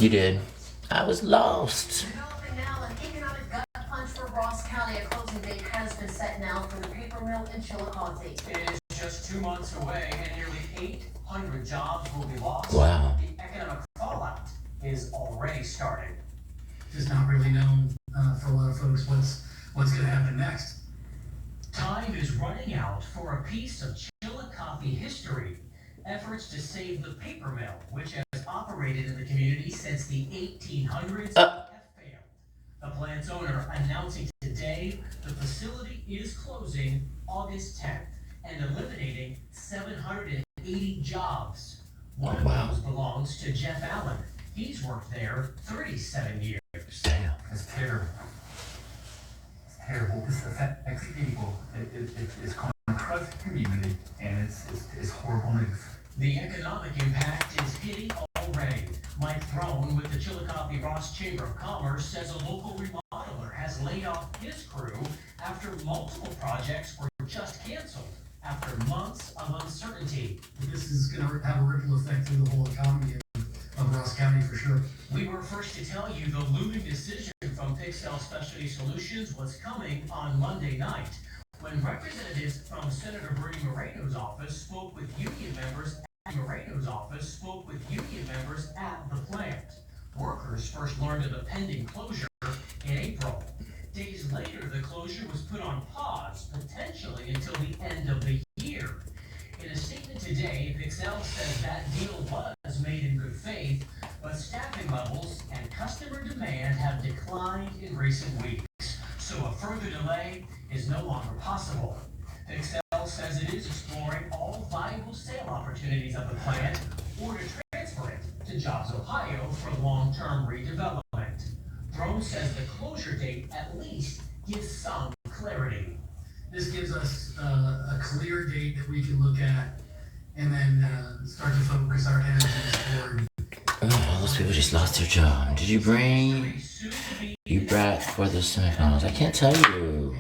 You did. I was lost. Developing now, an economic gut punch for Ross County. A closing date has been set now for the paper mill in Chillicothe. It is just 2 months away, and nearly 800 jobs will be lost. Wow. The economic fallout is already started. It's not really known for a lot of folks what's going to happen next. Time is running out for a piece of Chillicothe history. Efforts to save the paper mill, which has operated in the community since the 1800s, have failed. The plant's owner announcing today the facility is closing August 10th and eliminating 780 jobs. One of those belongs to Jeff Allen. He's worked there 37 years. Damn. It's terrible. It's terrible. This affects people. It's going across the community, and it's horrible news. The economic impact is hitting already. Mike Throne with the Chillicothe Ross Chamber of Commerce says a local remodeler has laid off his crew after multiple projects were just canceled after months of uncertainty. This is going to have a ripple effect through the whole economy of Ross County for sure. We were first to tell you the looming decision from Pixel Specialty Solutions was coming on Monday night, when representatives from Senator Bernie Moreno's office spoke with union members at the plant. Workers first learned of the pending closure in April. Days later, the closure was put on pause, potentially until the end of the year. In a statement today, Pixel says that deal was made in good faith, but staffing levels and customer demand have declined in recent weeks, so a further delay is no longer possible. Pixel says it is exploring all viable sale opportunities of the plant or to transfer it to Jobs Ohio for long-term redevelopment. Throne says the closure date at least gives some clarity. This gives us a clear date that we can look at and then start to focus our energies toward. Oh, those people just lost their job. Did you bring you brat for the semifinals? I can't tell you.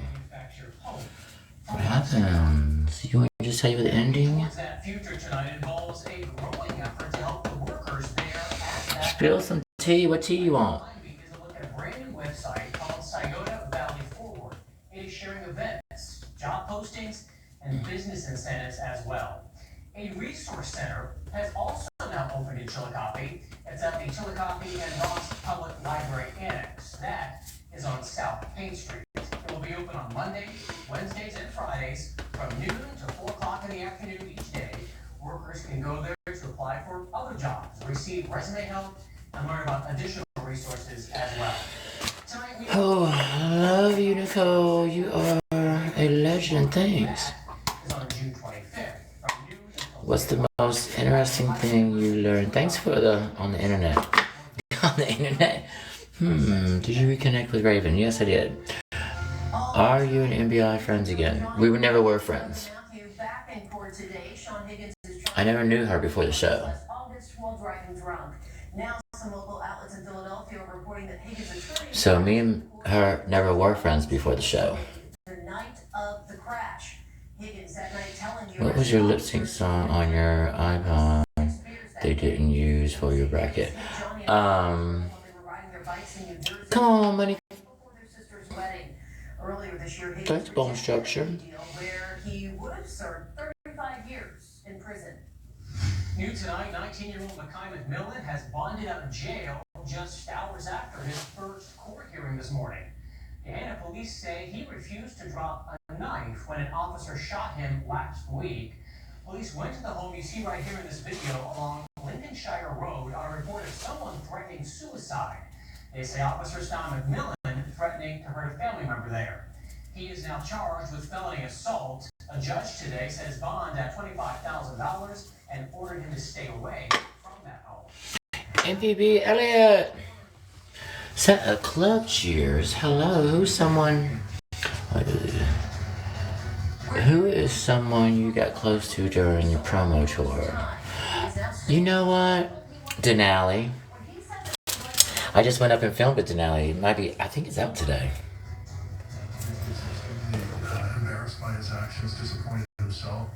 What happened? You want me to just tell you the ending? That future tonight involves a growing effort to help the workers there at Spill some tea. What tea you want? Is a look at a brand new website called Scioto Valley Forward. It is sharing events, job postings, and business incentives as well. A resource center has also now opened in Chillicothe. It's at the Chillicothe and Ross Public Library Annex. That is on South Paige Street. It will be open on Mondays, Wednesdays, and Fridays from noon to 4 o'clock in the afternoon each day. Workers can go there to apply for other jobs, receive resume help, and learn about additional resources as well. Oh, I love you, Nicole. You are a legend. Thanks. Is on June 25th from noon until What's the most interesting thing you learned? Thanks for on the internet. On the internet. Did you reconnect with Raven? Yes, I did. Are you and MBI friends again? We never were friends. I never knew her before the show. So me and her never were friends before the show. What was your lip sync song on your iPod they didn't use for your bracket? Come on, money. Earlier this year, That's bone structure. Where he would have served 35 years in prison. New tonight, 19-year-old Mekhi McMillan has bonded out of jail just hours after his first court hearing this morning. Gahanna police say he refused to drop a knife when an officer shot him last week. Police went to the home you see right here in this video along Lincolnshire Road on a report of someone threatening suicide. They say officers found McMillan threatening to hurt a family member there. He is now charged with felony assault. A judge today says bond at $25,000 and ordered him to stay away from that home. MPB Elliot sent a club cheers. Hello, who's someone? Who is someone you got close to during your promo tour? You know what? Denali. I just went up and filmed with Denali. It might be, I think it's out today. Embarrassed by his actions, disappointed in himself.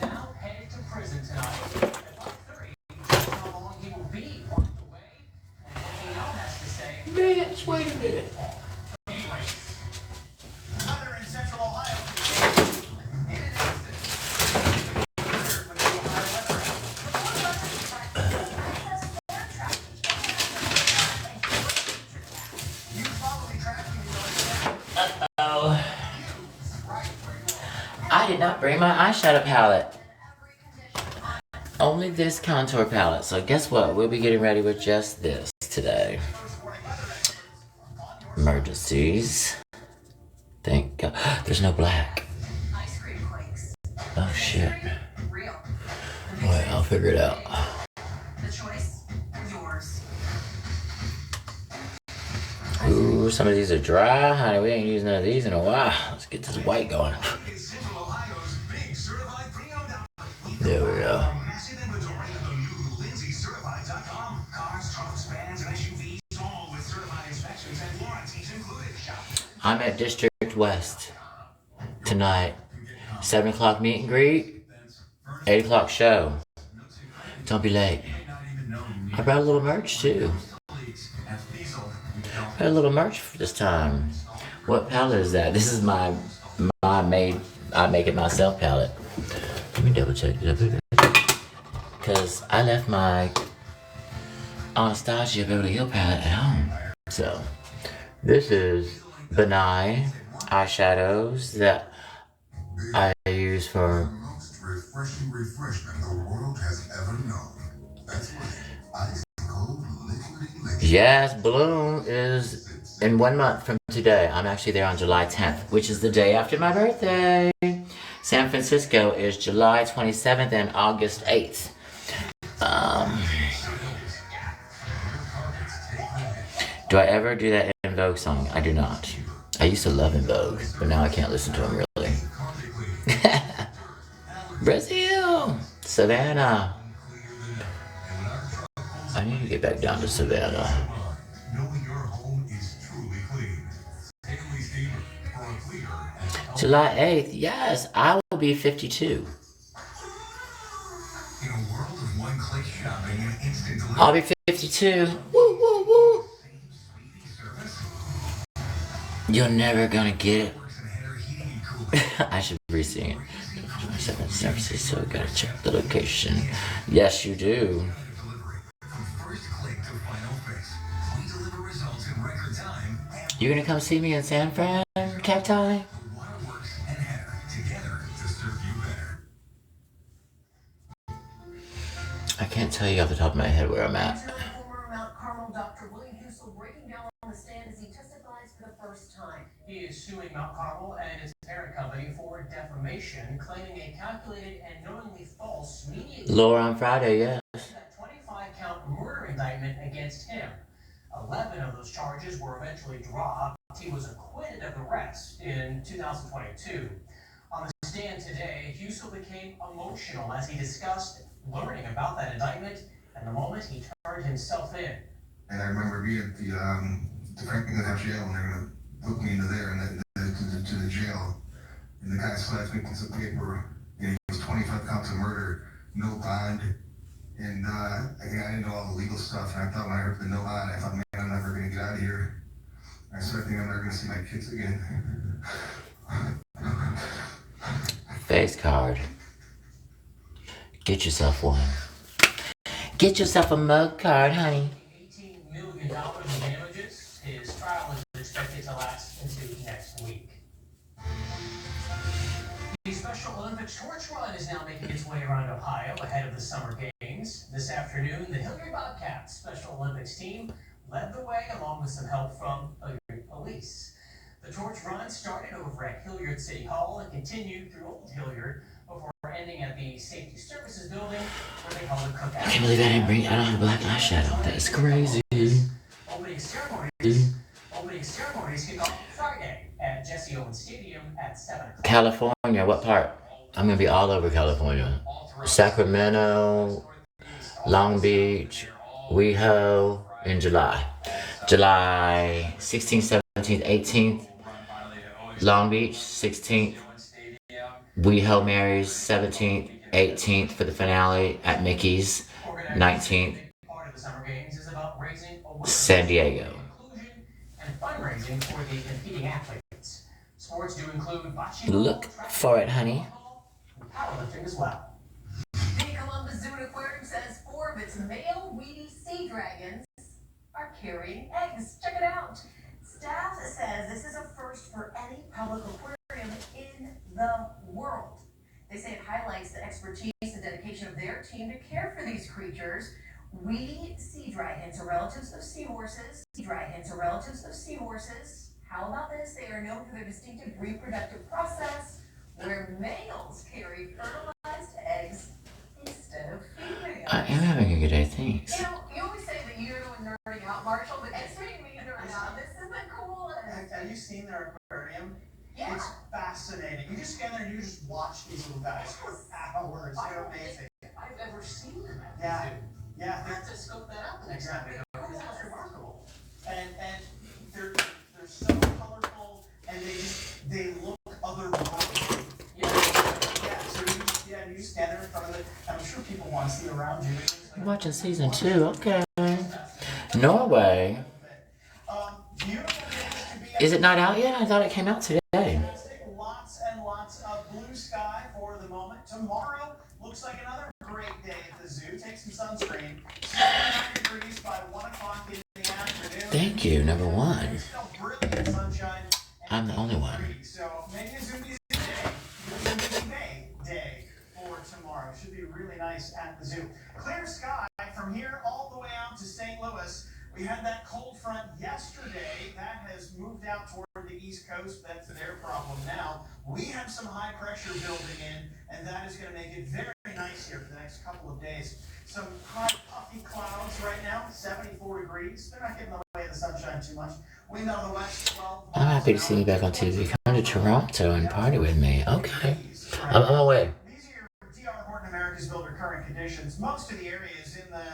Now headed to prison tonight. At 5:30, France. Wait a minute. Weather in central Ohio. In an instant. You probably tracked me. Oh. I did not bring my eyeshadow palette. Only this contour palette. So guess what? We'll be getting ready with just this today. Emergencies. Thank God. There's no black. Ice cream quakes. Oh shit. Real. Wait, I'll figure it out. The choice, yours. Ooh, some of these are dry, honey. We ain't used none of these in a while. Let's get this white going. It's Central Ohio's big certified pre-owned outlet. There we go. Massive inventory at the new LindsayCertified.com. Cars, trucks, vans, and SUVs, all with certified inspections and warranties included. Shop. I'm at District West tonight. 7 o'clock meet and greet. 8 o'clock show. Don't be late. I brought a little merch too. I got a little merch for this time. What palette is that? This is my I make it myself palette. Let me double check. Because I left my Anastasia Beverly Hills palette at home. So this is benign eyeshadows that I use for Most refreshing refreshment the world has ever known. That's right. Ice cold liquidy liquid. Yes, Bloom is in 1 month from today. I'm actually there on July 10th, which is the day after my birthday. San Francisco is July 27th and August 8th. Do I ever do that In Vogue song? I do not. I used to love In Vogue, but now I can't listen to them really. Brazil! Savannah! I need to get back down to Savannah. Knowing your home is truly clean. Stanley Steamer for a cleaner and July 8th, yes, I will be 52. in a world of one-click shopping and instant delivery. I'll be 52. Woo, woo, woo. You're never gonna get it. I should re-sing it. 7 San Francisco, gotta check the location. Yes, you do. You're gonna come see me in San Fran, Cacti? I can't tell you off the top of my head where I'm at. Former Mount Carmel Dr. William Husel breaking down on the stand as he testifies for the first time. He is suing Mount Carmel and its parent company for defamation, claiming a calculated and knowingly false media Laura on Friday, yes. that 25-count murder indictment against him. 11 of those charges were eventually dropped. He was acquitted of the rest in 2022. On the stand today, Husel became emotional as he discussed learning about that indictment and the moment he turned himself in. And I remember being at the Franklin jail, and they're gonna put me into there and to the jail. And the guy slides me some paper, and it was 25 counts of murder, no bond. And I didn't know all the legal stuff, and I thought when I heard the no bond, I thought, man, I'm never gonna get out of here. I started thinking I'm never gonna see my kids again. Face card. Get yourself one. Get yourself a mug card, honey. $18 million in damages. His trial is expected to last into next week. The Special Olympics torch run is now making its way around Ohio ahead of the Summer Games. This afternoon, the Hilliard Bobcats Special Olympics team led the way along with some help from Hilliard Police. The torch run started over at Hilliard City Hall and continued through Old Hilliard before ending at the Safety Services Building where they held a cookout. I can't believe I don't have black eyeshadow. That is crazy. Opening ceremonies kick off Friday at Jesse Owens Stadium at 7 o'clock. California, what part? I'm gonna be all over California. Sacramento, Long Beach, WeHo in July. July 16th, 17th, 18th, Long Beach, 16th, WeHo Mary's, 17th, 18th for the finale at Mickey's, 19th, San Diego. fundraising for the competing athletes. Sports do include bocce Look for it, honey. and powerlifting as well. The Columbus Zoo and Aquarium says 4 of its male weedy sea dragons are carrying eggs. Check it out. Staff says this is a first for any public aquarium in the world. They say it highlights the expertise and dedication of their team to care for these creatures. Weedy sea dragons are relatives of seahorses. How about this? They are known for their distinctive reproductive process where males carry fertilized eggs instead of females. I am having a good day, thanks. You know, you always say that you're nerding out, Marshall, but it's making me nerd out. This is the coolest. Have you seen their aquarium? Yeah. It's fascinating. You just stand there and you just watch these little guys for hours. They're amazing. I've ever seen them at Yeah. the zoo. Yeah, I have to scope that up. exactly. Cool. It's remarkable. And they're so colorful and they look otherworldly. Yeah. Yeah, so you just stand there in front of it. I'm sure people want to see around you. You're watching season 2, okay. Norway. Beautiful days to be Is it not out yet? I thought it came out today. fantastic. Lots and lots of blue sky for the moment. Tomorrow looks like another great day at the zoo. Take some sunscreen. 79 degrees by 1 o'clock in the afternoon. Thank you, number 1. Still brilliant sunshine. I'm the only one. So maybe a Zoomies day. A Zoomies day for tomorrow. Should be really nice at the zoo. Clear sky from here all the way out to St. Louis. We had that cold front yesterday. That has moved out toward the East Coast. That's their problem now. We have some high pressure building in, and that is going to make it very nice here for the next couple of days. Some high puffy clouds right now, 74 degrees. They're not getting in the way of the sunshine too much. Wind out of the west, 12 I'm happy to see you back on TV. Come to Toronto and party with me. Okay. I'm on my way. These are your D.R. Horton America's Builder current conditions. Most of the area is in the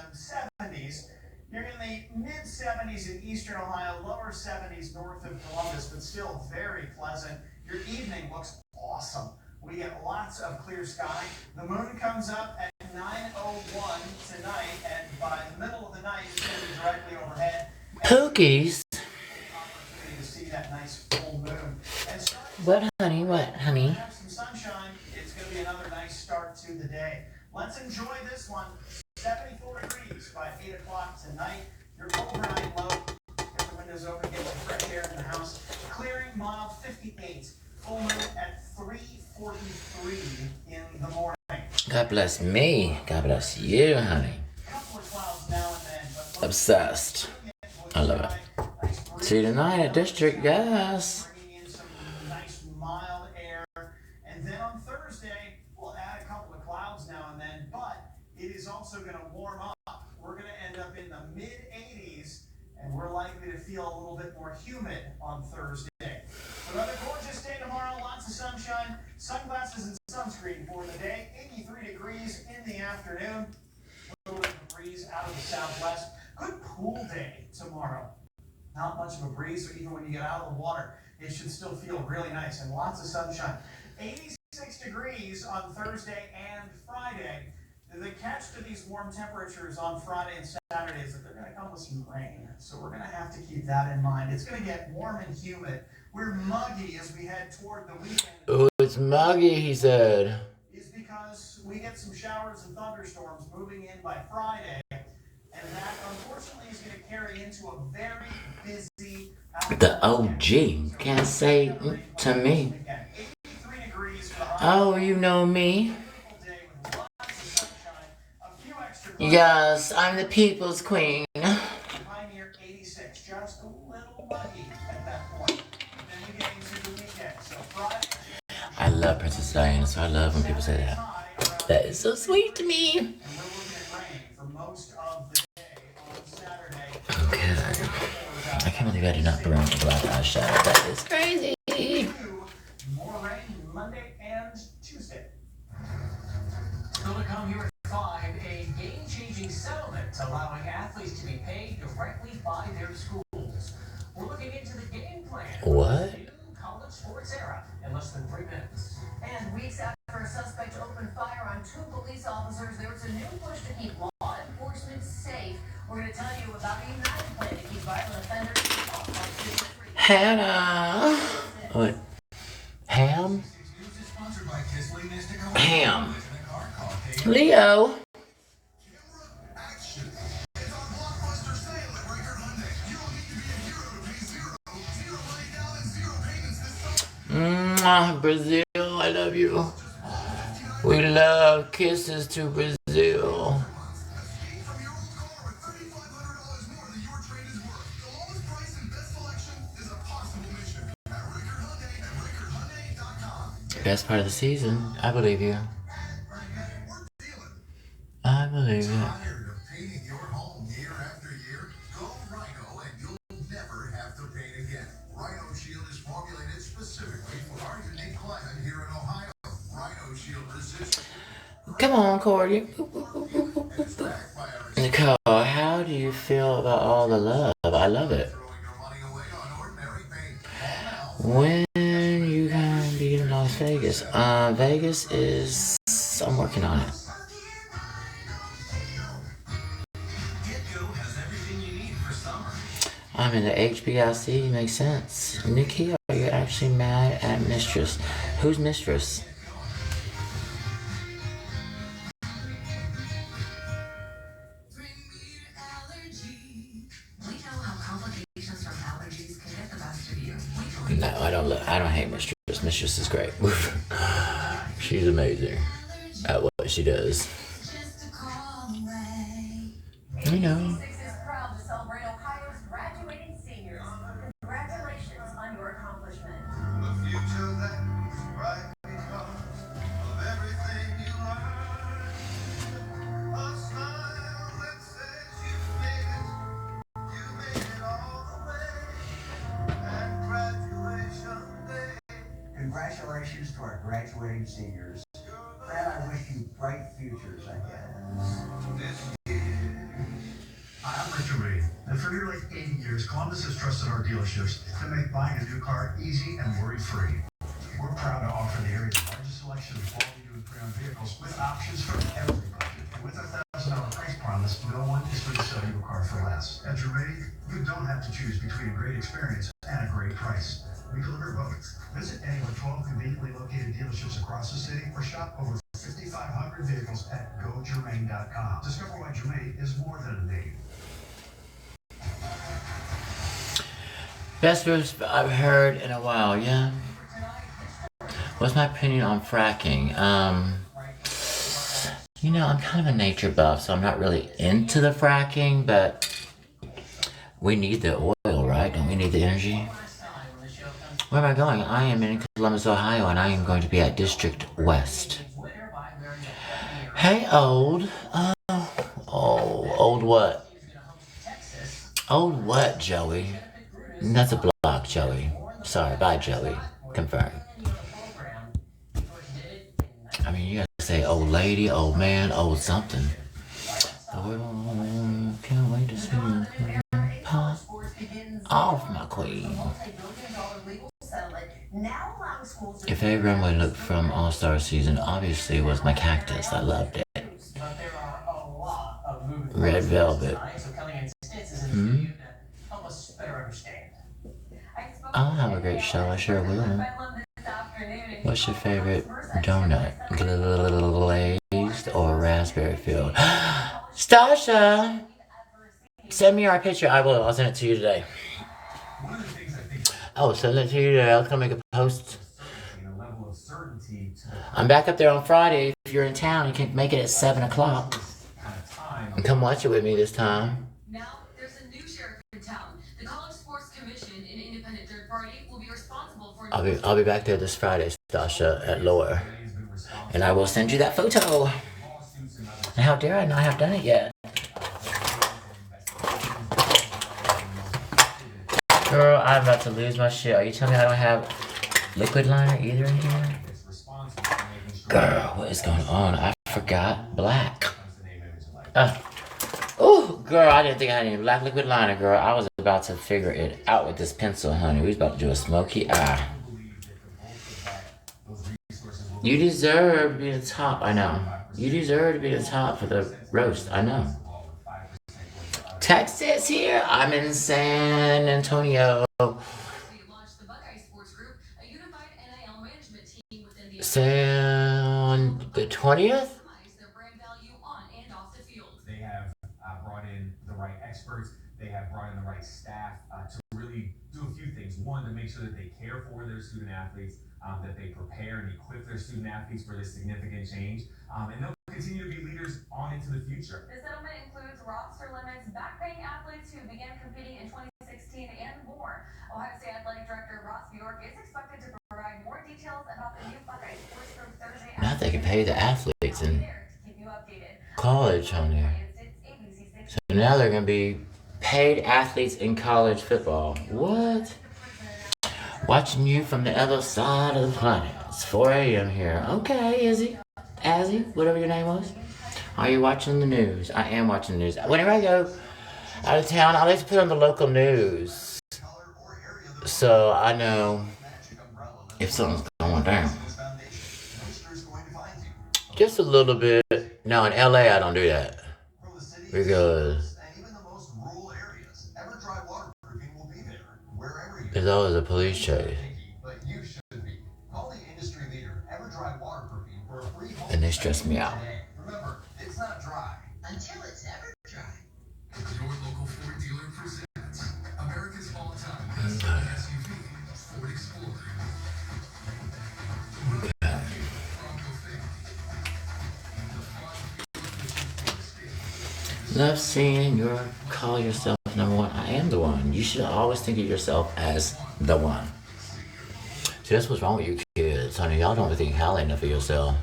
70s. You're in the mid-70s in eastern Ohio, lower 70s north of Columbus, but still very pleasant. Your evening looks awesome. We get lots of clear sky. The moon comes up at 9:01 tonight, and by the middle of the night, it's going to be directly overhead. Pookies. Opportunity to see that nice full moon. And starting What, honey? What, honey? have some sunshine. It's going to be another nice start to the day. Let's enjoy this one. 74 degrees by 8 o'clock tonight. Your overnight low. Get the windows open, get some fresh air in the house. Clearing mild 58. Full moon at 3:43 in the morning. God bless me. God bless you, honey. Couple of clouds now and then, but Obsessed. I love it. See you tonight at District, yes. bringing in some nice mild air. And then on Thursday, we'll add a couple of clouds now and then, but it is also going to warm up. We're going to end up in the mid-80s, and we're likely to feel a little bit more humid on Thursday. Another gorgeous day tomorrow, lots of sunshine, sunglasses and sunscreen for the day. 83 degrees in the afternoon. A little bit of a breeze out of the southwest. Good pool day tomorrow. Not much of a breeze, so even when you get out of the water, it should still feel really nice and lots of sunshine. 86 degrees on Thursday and Friday. The catch to these warm temperatures on Friday and Saturday is that they're going to come with some rain. So we're going to have to keep that in mind. It's going to get warm and humid. We're muggy as we head toward the weekend. Oh, it's muggy, he said. Is because we get some showers and thunderstorms moving in by Friday. And that, unfortunately, is going to carry into a very busy... The OG can't say to me. 83 degrees for the high. Oh, you know me. Beautiful day with lots of sunshine. A few extra Yes, I'm the people's queen. high near 86. Just a little muggy at that point. Then we get into the weekend. So Friday... I love Princess Diana, so I love when people say that. That is so sweet to me. And we're looking at rain for most of the day on Saturday. Okay. I can't believe I did not burn the black eyeshadow. That is crazy. More rain Monday and Tuesday. Still to come here at 5, a game-changing settlement allowing athletes to be paid directly by their schools. We're looking into the game plan What? for the new college sports era in less than 3 minutes. And weeks after a suspect opened fire on 2 police officers, there was a new push to keep law enforcement safe We're going to tell you about the United plan to keep violent offenders off. Hannah. What? Ham? Ham. Leo. Mwah, Brazil, I love you. We love kisses to Brazil. Best part of the season. I believe you. I believe it. Tired of painting your home year after year? Go Rhino and you'll never have to paint again. Rhino Shield is formulated specifically for our unique climate here in Ohio. Rhino Shield resists. Come on, Cordy. Nicole, how do you feel about all the love? I love it. When you gonna be in Las Vegas? Vegas is... I'm working on it. I'm in the HBIC, makes sense. Nikki, are you actually mad at Mistress? Who's Mistress? No, I don't hate Mistress. Mistress is great. She's amazing at what she does. You know. Congratulations to our graduating seniors. And I wish you bright futures ahead. Hi, I'm Richard Reed, and for nearly 80 years, Columbus has trusted our dealerships to make buying a new car easy and worry-free. We're proud to offer the area's largest selection of quality new and pre-owned vehicles with options for every budget. And with our $1,000 price promise, no one is going to sell you a car for less. At Gervais, you don't have to choose between a great experience and a great price. We deliver both. Visit any of our 12 conveniently located dealerships across the city or shop over 5,500 vehicles at gogermain.com. Discover why Germain is more than a name. Best news I've heard in a while, yeah? What's my opinion on fracking? You know, I'm kind of a nature buff, so I'm not really into the fracking, but we need the oil, right? Don't we need the energy? Where am I going? I am in Columbus, Ohio, and I am going to be at District West. Hey, old. Old what? Old what, Joey? That's a block, Joey. Sorry, bye, Joey. Confirm. I mean, you gotta say old lady, old man, old something. Can't wait to see you. Pop off, my queen. Your favorite runway look from All-Star season obviously was my cactus. I loved it. Red velvet. I'll have a great show, I sure will. What's your favorite donut? Glazed or raspberry filled? Stasha! Send me our picture. I will. I'll send it to you today. Oh, send it to you today. I was gonna make a post. I'm back up there on Friday. If you're in town, you can make it at 7 o'clock. And come watch it with me this time. Now, there's a new sheriff in town. The College Sports Commission, an independent third party, will be responsible for... I'll be back there this Friday, Stasha, at Lower. And I will send you that photo. And how dare I not have done it yet? Girl, I'm about to lose my shit. Are you telling me I don't have liquid liner either in here? Girl, what is going on? I forgot black. Oh, girl, I didn't think I had any black liquid liner, girl. I was about to figure it out with this pencil, honey. We was about to do a smoky eye. You deserve to be the top, I know. You deserve to be the top for the roast, I know. Texas here. I'm in San Antonio. University launched the Buckeye Sports Group, a unified NIL management team within the San the 20th? maximize their brand value on and off the field. They have brought in the right experts. They have brought in the right staff to really do a few things. One, to make sure that they care for their student athletes, that they prepare and equip their student athletes for this significant change, and they'll continue to be leaders on into the future. The settlement includes roster limits, back-paying athletes who began competing in 2016, and more. Ohio State Athletic Director Ross Bjork is expected to provide more details about the new Buckeye Sports Group Thursday. Now they can pay the athletes in Keep you updated. college on there. So now they're going to be paid athletes in college football. What? Watching you from the other side of the planet. It's 4 a.m. here. Okay, Izzy. Azzy, whatever your name was. Are you watching the news? I am watching the news. Whenever I go out of town, I like to put on the local news, so I know if something's going down. Just a little bit. No, in LA, I don't do that. Because there's always a police chase. And they stress me out. Remember, it's not dry until it's ever dry. Your local Ford dealer presents America's all-time best-selling SUV, Ford Explorer. Love seeing you call yourself number one. I am the one. You should always think of yourself as the one. See, that's what's wrong with you kids, honey. Y'all don't think highly enough of yourself.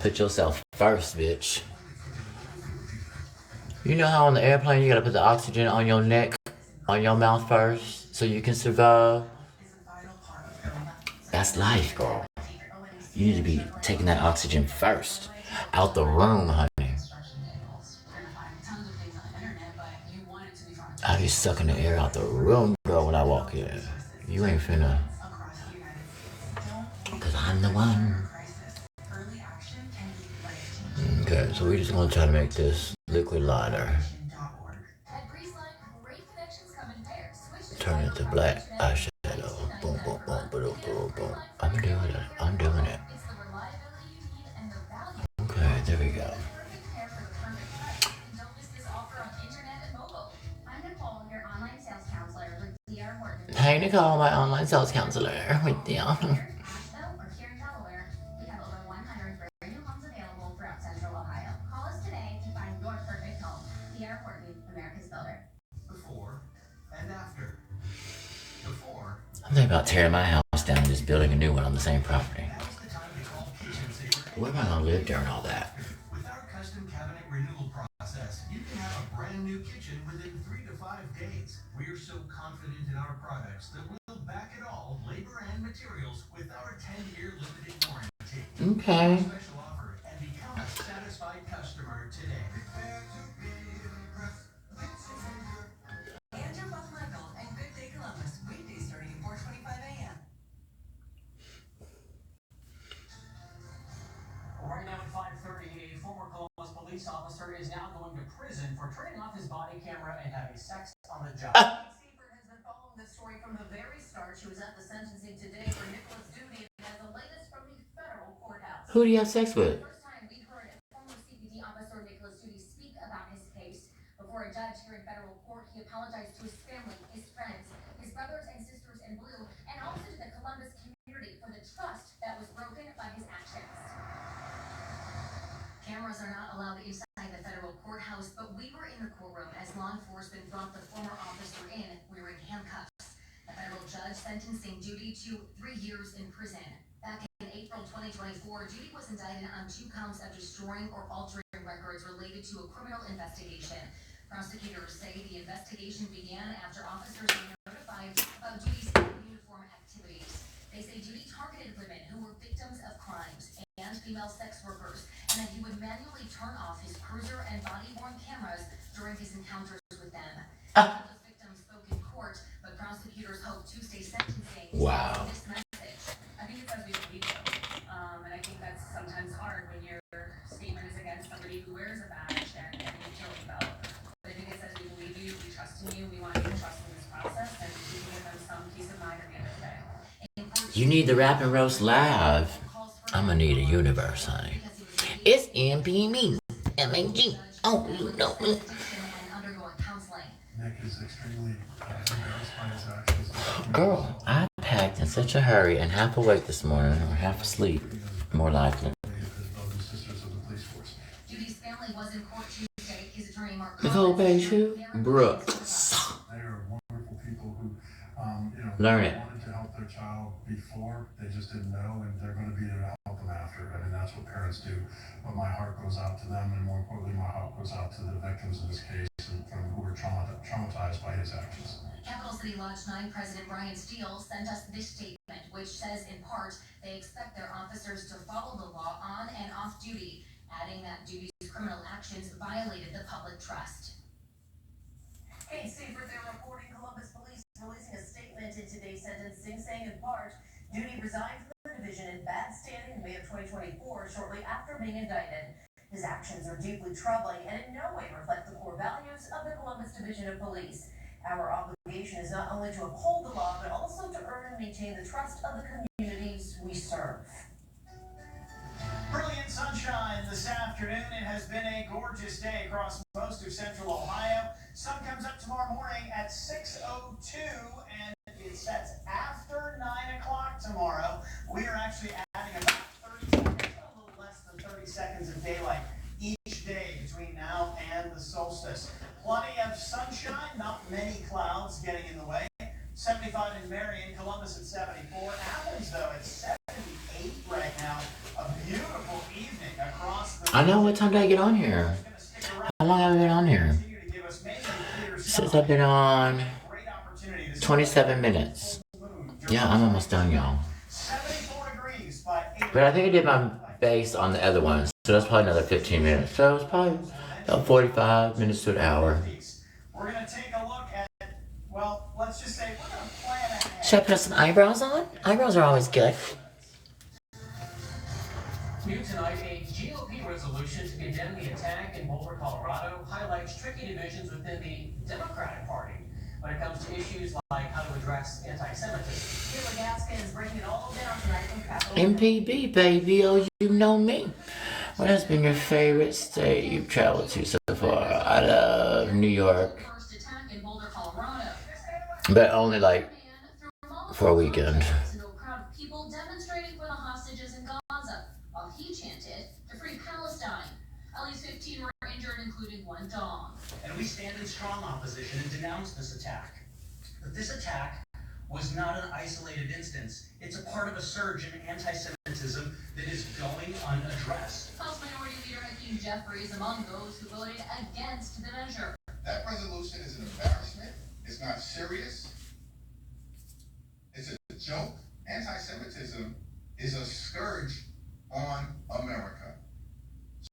Put yourself first, bitch. You know how on the airplane you gotta put the oxygen on your neck, on your mouth first, so you can survive? That's life, girl. You need to be taking that oxygen first. Out the room, honey. I be sucking the air out the room, girl, when I walk in. You ain't finna. Cause I'm the one. Okay, so we're just gonna try to make this liquid lighter. Turn it to black eyeshadow. Boom, boom, boom, boom, boom, boom. I'm doing it. I'm doing it. Okay, there we go. I'm Nicole, your online sales counselor with DR Horton. Hey, Nicole, my online sales counselor with you. Or here in Delaware, we have over 100 brand new homes available throughout Central Ohio. Call us today to find your perfect home. DR Horton, America's builder. Before and after. Before. I'm thinking about tearing my house down and just building a new one on the same property. Where am I gonna live during all that? With our custom cabinet renewal process, you can have a brand new kitchen within 3 to 5 days. We're so confident in our products that we'll back it all, labor and materials, with our 10-year limited warranty. Okay. Special offer and become a satisfied customer today. Andrew Buck Michael and Good Day Columbus, weekdays starting at 4:25 a.m. Right now at 5:30, a former Columbus police officer is now going to prison for turning off his body camera and having sex on the job. Seifert has been following this story from the very start. She was at the sentencing today for Nicholas Duty and has the latest from the federal courthouse. Who do you have sex with? The first time we heard former CPD officer Nicholas Duty speak about his case. Before a judge here in federal court, he apologized to his family, his friends, his brothers and sisters in blue, and also to the Columbus community for the trust that was broken by his actions. Cameras are not allowed inside the federal courthouse, but we were in the courtroom as law enforcement brought the former officer in wearing handcuffs. The federal judge sentencing Duty to 3 years in prison. Back in April 2024, Duty was indicted on 2 counts of destroying or altering records related to a criminal investigation. Prosecutors say the investigation began after officers were notified about Duty's uniform activities. They say Duty targeted women who were victims of crimes and female sex workers, and that he would manually turn off his cruiser and body-worn cameras during his encounters with them. Those victims spoke in court, but prosecutors hope Tuesday sentencing Wow. this message. I think it's as we believe it. And I think that's sometimes hard when your statement is against somebody who wears a badge and you joke about. But I think to you. We want you to trust in this process, and we can give them some peace of mind at the end of the day. You need the Rap and Roast Live. I'm gonna need a universe, honey. It's MPM. M-A-G. Oh, you know me. Nick is extremely embarrassed by his actions. Girl, I packed in such a hurry and half awake this morning, or half asleep, more likely. Judy's family was in court Tuesday. His attorney Mark Nicole, Paige, who? Brooks. They are wonderful people who, Learn it. wanted to help their child before, they just didn't know, and they're going to be there to help them after. I mean, that's what parents do. But my heart goes out to them, and more importantly, my heart goes out to the victims in this case and who were traumatized by his actions. Capital City Lodge 9 President Brian Steele sent us this statement, which says in part they expect their officers to follow the law on and off duty, adding that Duty's criminal actions violated the public trust. Kate Seifert there reporting Columbus police releasing a statement in today's sentencing saying in part, Duty resigned from the division in bad standing in May of 2024 shortly after being indicted. His actions are deeply troubling and in no way reflect the core values of the Columbus Division of Police. Our obligation is not only to uphold the law, but also to earn and maintain the trust of the communities we serve. Brilliant sunshine this afternoon. It has been a gorgeous day across most of central Ohio. Sun comes up tomorrow morning at 6:02 and it sets after 9 o'clock tomorrow. We are actually adding about 30 seconds, a little less than 30 seconds of daylight each day between now and the solstice. Plenty of sunshine, not many clouds getting in the way. 75 in Marion, Columbus at 74. Athens, though, at 78 right now. A beautiful evening across the... I know, what time did I get on here? How long have I been on here? Since I've been on 27 minutes. Yeah, I'm almost done, y'all. But I think I did my base on the other one, so that's probably another 15 minutes. So it's probably about 45 minutes to an hour. We're going to take a look at, well, let's just say we're going to plan ahead. Should I put some eyebrows on? Eyebrows are always good. New tonight, a GOP resolution to condemn the attack in Boulder, Colorado highlights tricky divisions within the Democratic Party when it comes to issues like how to address anti-Semitism. Taylor Gaskins breaking it all down tonight from Capitol. MPB, baby, oh, you know me. What has been your favorite state you've traveled to so far? I love New York. First attack in Boulder, Colorado. But only like for a weekend. A crowd of people demonstrating for the hostages in Gaza, while he chanted to free Palestine. At least 15 were injured, including one dog. And we stand in strong opposition and denounce this attack. But this attack was not an isolated instance. It's a part of a surge in anti-Semitism that is going unaddressed. House Minority Leader Hakeem Jeffries among those who voted against the measure. That resolution is an embarrassment. It's not serious. It's a joke. Anti-Semitism is a scourge on America.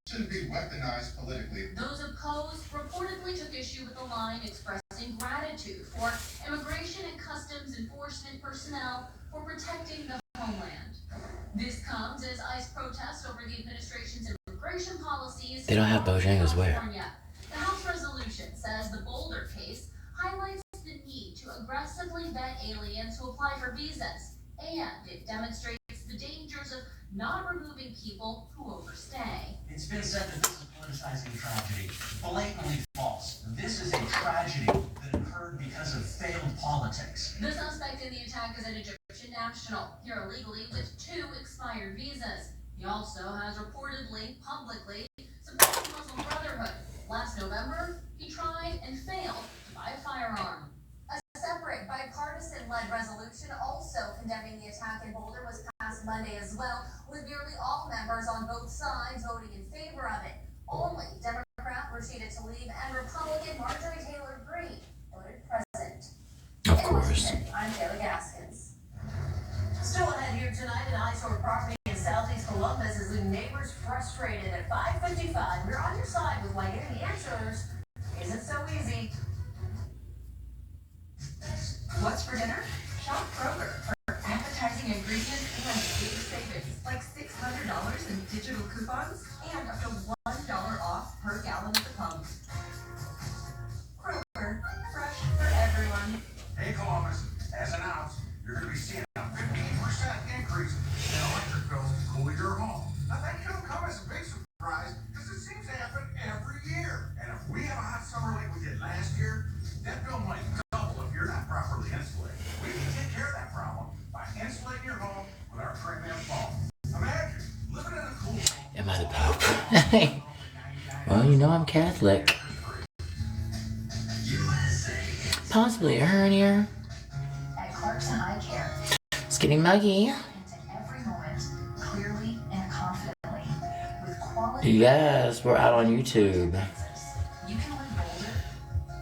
Shouldn't be weaponized politically. Those opposed reportedly took issue with the line expressing gratitude for Immigration and Customs Enforcement personnel for protecting the homeland. This comes as ICE protests over the administration's immigration policies. They don't have Bojangles where? The House resolution says the Boulder case highlights the need to aggressively vet aliens who apply for visas, and it demonstrates the dangers of not removing people who overstay. It's been said that this is politicizing tragedy. Blatantly false. This is a tragedy that occurred because of failed politics. The suspect in the attack is an Egyptian national, here illegally with 2 expired visas. He also has reportedly, publicly, supported Muslim Brotherhood. Last November, he tried and failed to buy a firearm. A separate bipartisan-led resolution also condemning the attack in Boulder was passed Monday as well, with nearly all members on both sides voting in favor of it. Only Democrat Rashida Tlaib and Republican Marjorie Taylor Greene voted present. Of course. I'm Taylor Gaskins. Still ahead here tonight, an eyesore property in southeast Columbus is leaving neighbors frustrated. At 5:55, we're on your side with why getting the answers isn't so easy. What's for dinner? Shop Kroger for appetizing ingredients and big savings, like $600 in digital coupons everyone. Hey, Columbus, as announced, you're going to be seeing a 15% increase in electric bills to cool your home. Now, that shouldn't come as a big surprise because it seems to happen every year. And if we have a hot summer like we did last year, that bill might double if you're not properly insulated. We can take care of that problem by insulating your home with our premium foam. Imagine living in a cool home. Am I the Pope? Well, you know I'm Catholic. Possibly a hernia. At Clarkson Eye Care, It's getting muggy. into every moment clearly and confidently with quality. Yes, we're out on YouTube. You can look bolder,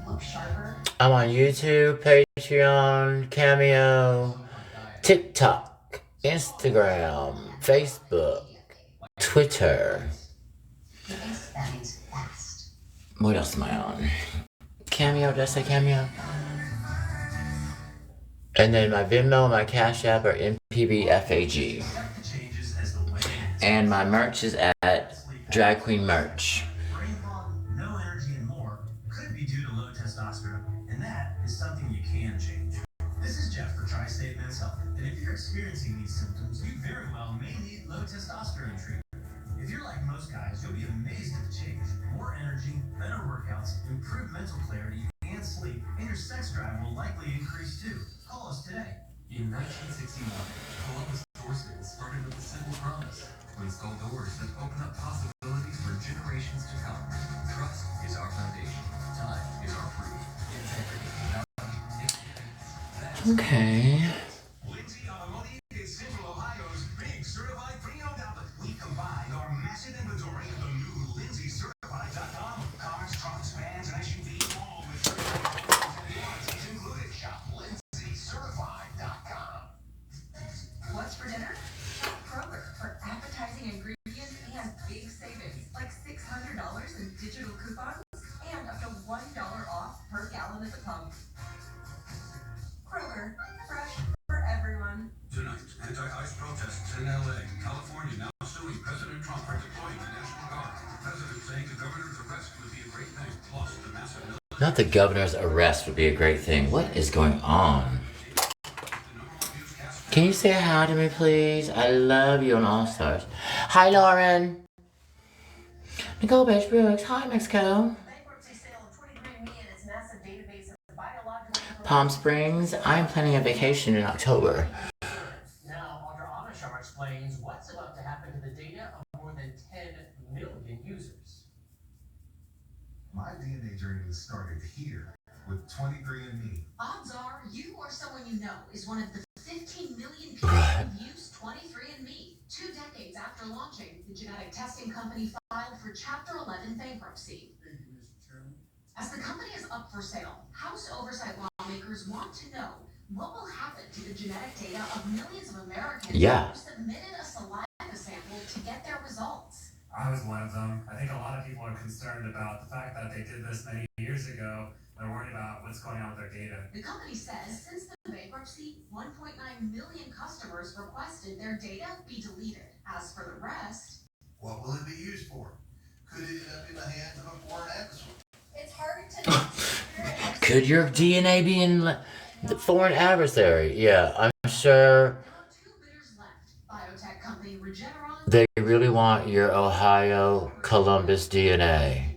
look sharper. I'm on YouTube, Patreon, Cameo, TikTok, Instagram, Facebook, Twitter. Expect fast. What else am I on? Cameo, did I say Cameo? And then my Venmo, my Cash App are MPBFAG. And my merch is at Drag Queen Merch. Brain fog, no energy, and more could be due to low testosterone, and that is something you can change. This is Jeff for Tri-State Men's Health, and if you're experiencing these symptoms, you very well may need low testosterone treatment. If you're like most guys, you'll be amazed at the change. More energy, better workouts, improved mental clarity, and sleep, and your sex drive will likely increase too. Call us today. In 1961, Columbus Doorstable started with a simple promise: to install doors that open up possibilities for generations to come. Trust is our foundation. Time is our proof. Integrity. Okay. Lindsay Alamodi is Central Ohio's big certified pre-owned outlet. We combined our massive inventory of the new LindsayCertified.com. Cars, trucks, vans, and SUVs, all with certified warranties included. Shop LindsayCertified.com. What's for dinner? Shop Kroger for appetizing ingredients and big savings, like $600 in digital coupons and up to $1 off per gallon at the pump. Kroger, fresh for everyone. Tonight, anti-ICE protests in L.A. California now suing President Trump for deploying the National Guard. The president saying the governor's arrest would be a great thing. Plus, the massive military. Not the governor's arrest would be a great thing. What is going on? Can you say hi to me, please? I love you on All Stars. Hi, Lauren. Nicole, Paige, Brooks. Hi, Mexico. Bankruptcy sale of 23andMe and its massive database of biological Palm Springs. I am planning a vacation in October. Now, Dr. Anna Sharma explains what's about to happen to the data of more than 10 million users. My DNA journey started here with 23andMe. Odds are you or someone you know is one of the 15 million people who use 23andMe. 2 decades after launching, the genetic testing company filed for Chapter 11 bankruptcy. As the company is up for sale, House oversight lawmakers want to know what will happen to the genetic data of millions of Americans Yeah. who submitted a saliva sample to get their results. I was one of them. I think a lot of people are concerned about the fact that they did this many years ago. They're worried about what's going on with their data. The company says since the bankruptcy, 1.9 million customers requested their data be deleted. As for the rest, What will it be used for? Could it end up in the hands of a foreign adversary? It's hard to know. Could your DNA be in the foreign adversary? Yeah, I'm sure there are 2 bidders left. Biotech company Regeneron. they really want your Ohio Columbus DNA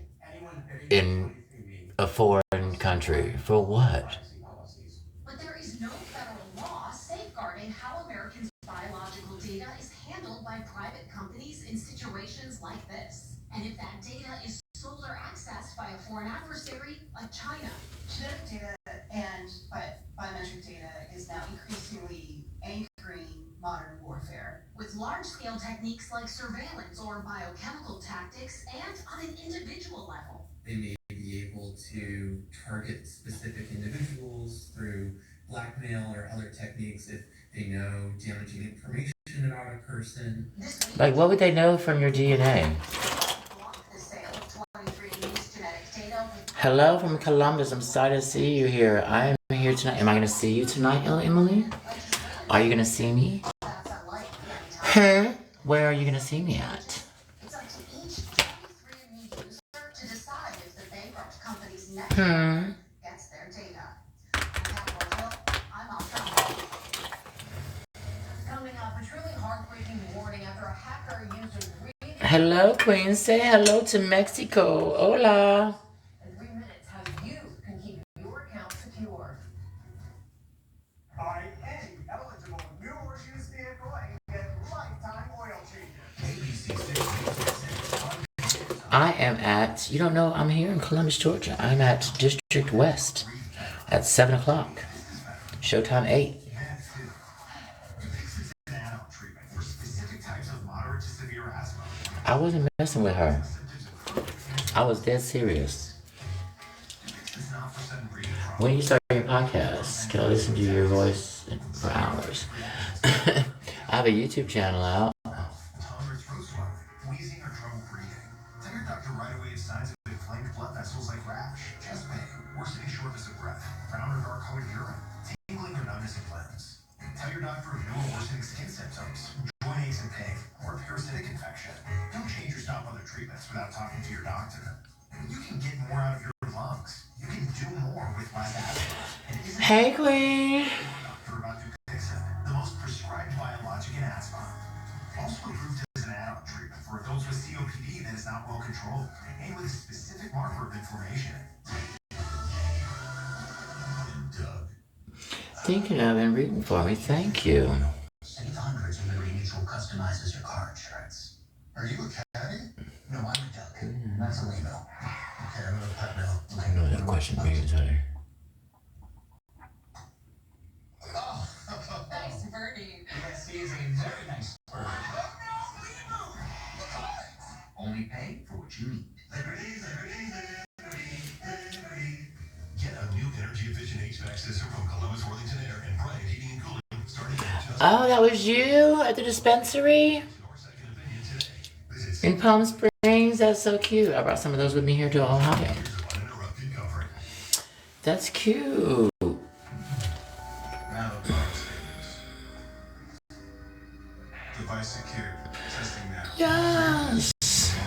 in a foreign country. For what? But there is no federal law safeguarding how Americans' biological data is handled by private companies in situations like this. And if that data is sold or accessed by a foreign adversary like China. Genetic data and biometric data is now increasingly anchoring modern warfare. With large-scale techniques like surveillance or biochemical tactics and on an individual level. They may be able to target specific individuals through blackmail or other techniques if they know damaging information about a person. Like, what would they know from your DNA? Hello from Columbus. I'm excited to see you here. I am here tonight. Am I going to see you tonight, Emily? Are you going to see me? Huh? Where are you going to see me at? It's up to each 23andMe user to decide if the bankrupt company's next Hmm. gets their data. a hacker used a Hello, Queen. Say hello to Mexico. Hola. In 3 minutes, how you can keep your account secure. Buy any eligible new or used vehicle and get lifetime oil changes. I am at, you don't know, I'm here in Columbus, Georgia. I'm at District West at 7 o'clock. Showtime 8. I wasn't messing with her. I was dead serious. When you start your podcast, can I listen to your voice for hours? I have a YouTube channel out. Wheezing or trouble breathing. Tell your doctor right away if signs of inflamed blood vessels like rash, chest pain, worsening shortness of breath, brown or dark colored urine, tingling or numbness in limbs. Tell your doctor of new or worsening skin symptoms, joint aches and pain, or a parasitic infection. Don't change or stop other treatments without talking to your doctor. You can get more out of your lungs. You can do more with less asthma. Hey, Queen. Doctor about Dupixent, the most prescribed biologic in asthma. Also approved as an add-on treatment for adults with COPD that is not well controlled and with a specific marker of inflammation. And Doug. Thinking of and rooting for me. Thank you. Save hundreds of Liberty Mutual customizes your car insurance. Are you a caddy? No, I'm a Doug. That's a Lino. Okay, I'm gonna pet now. I know that question means, honey. Oh. Nice birdie. Yes, he is a very nice bird. Only pay for what you need. Liberty. Get a new energy-efficient HVAC system from Columbus Worthington Air and Bryant Heating and Cooling, starting at just... Oh, that was you at the dispensary in Palm Springs? That's so cute. I brought some of those with me here to Ohio. That's cute. Device secure. Testing now. Yes.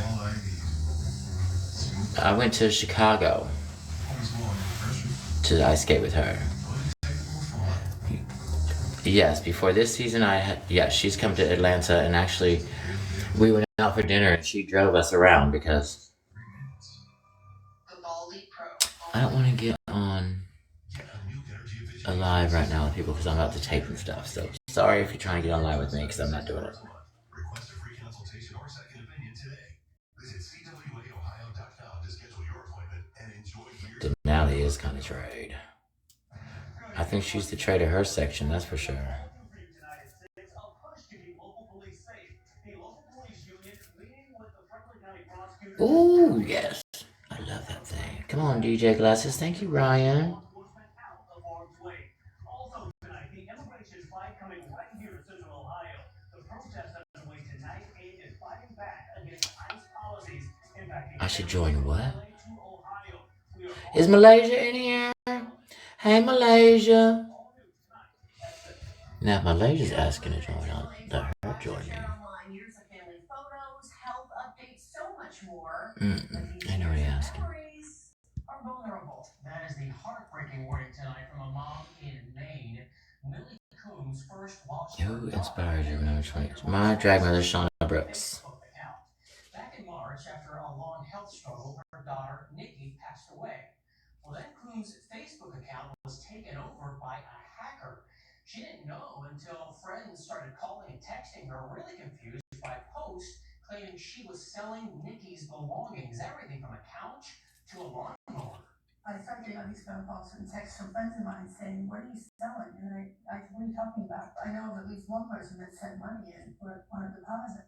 All I need. I went to Chicago to ice skate with her. Yes, before this season, she's come to Atlanta, and actually, we went out for dinner, and she drove us around because I don't want to get on a live right now with people because I'm about to tape and stuff. So sorry if you're trying to get on live with me because I'm not doing it. Request a free consultation or second opinion today. Visit cwaohio.com to schedule your appointment and enjoy years. Denali is kind of trade. I think she's the trade of her section, that's for sure. Ooh, yes. I love that thing. Come on, DJ Glasses. Thank you, Ryan. Also tonight, the immigration flag coming right here to Central Ohio. The protest underway tonight aimed at fighting back against ICE policies impacting. I should join what? Is Malaysia in here? Hey, Malaysia. Now, if Malaysia's asking to join, I'll let her join me. Years of family photos, health updates, so much more. I know what you're asking. Memories are vulnerable. That is the heartbreaking warning tonight from a mom in Maine. Millie Coombs first watched. Who inspires you when I was 20? My drag mother, Shauna Brooks. Back in March, after a long health struggle, her daughter Nikki passed away. Well, then Coombs' Facebook account was taken over by a hacker. She didn't know until friends started calling and texting her, really confused by posts claiming she was selling Nikki's belongings, everything from a couch to a lawnmower. I started getting all these phone calls from texts from friends of mine saying, "What are you selling?" And what are you talking about? I know of at least one person that sent money in for a deposit.